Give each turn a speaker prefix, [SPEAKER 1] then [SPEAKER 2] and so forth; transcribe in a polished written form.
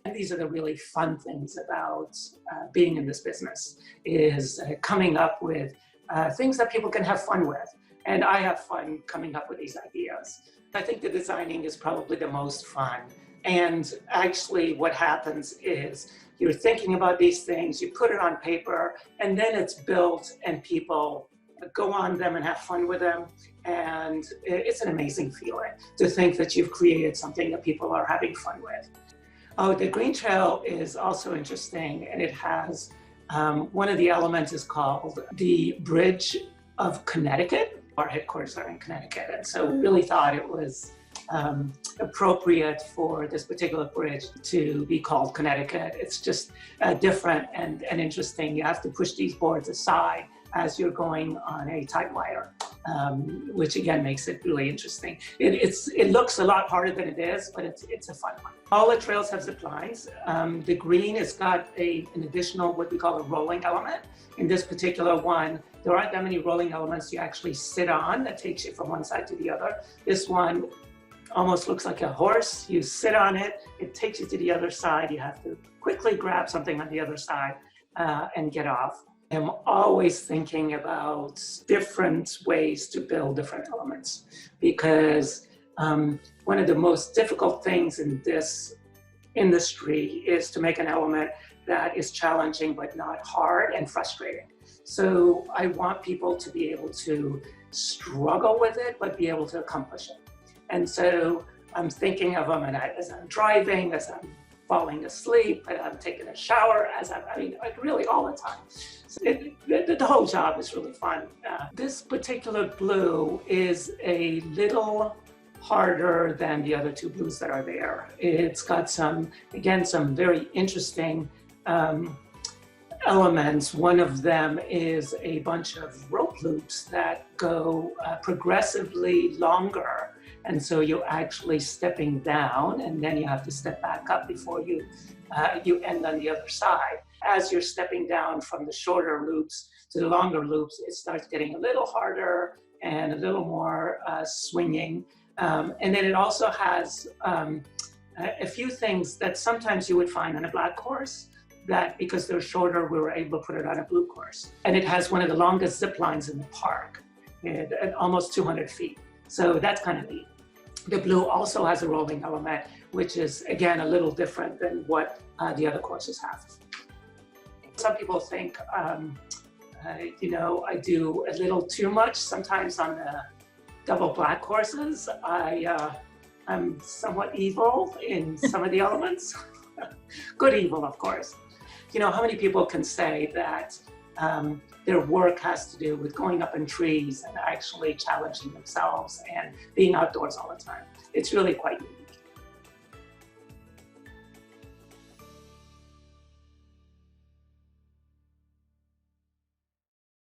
[SPEAKER 1] And these are the really fun things about being in this business, is coming up with things that people can have fun with. And I have fun coming up with these ideas. I think the designing is probably the most fun. And actually what happens is you're thinking about these things, you put it on paper, and then it's built and people go on them and have fun with them. And it's an amazing feeling to think that you've created something that people are having fun with. Oh, the green trail is also interesting, and it has, one of the elements is called the Bridge of Connecticut. Our headquarters are in Connecticut, and so we really thought it was appropriate for this particular bridge to be called Connecticut. It's just different and interesting. You have to push these boards aside as you're going on a tight wire, which again makes it really interesting. It looks a lot harder than it is, but it's a fun one. All the trails have zip lines. The green has got an additional, what we call a rolling element. In this particular one, there aren't that many rolling elements you actually sit on that takes you from one side to the other. This one almost looks like a horse. You sit on it, it takes you to the other side. You have to quickly grab something on the other side and get off. I'm always thinking about different ways to build different elements, because one of the most difficult things in this industry is to make an element that is challenging but not hard and frustrating. So I want people to be able to struggle with it but be able to accomplish it. And so I'm thinking of them as I'm driving, as I'm falling asleep, as I'm taking a shower, really all the time. So the whole job is really fun. This particular blue is a little harder than the other two blues that are there. It's got some very interesting elements. One of them is a bunch of rope loops that go progressively longer. And so you're actually stepping down, and then you have to step back up before you end on the other side. As you're stepping down from the shorter loops to the longer loops, it starts getting a little harder and a little more swinging. And then it also has a few things that sometimes you would find on a black course, that because they're shorter, we were able to put it on a blue course. And it has one of the longest zip lines in the park, at almost 200 feet. So that's kind of neat. The blue also has a rolling element, which is, again, a little different than what the other courses have. Some people think, I do a little too much. Sometimes on the double black courses, I'm somewhat evil in some of the elements. Good evil, of course. You know, how many people can say that their work has to do with going up in trees and actually challenging themselves and being outdoors all the time? It's really quite unique.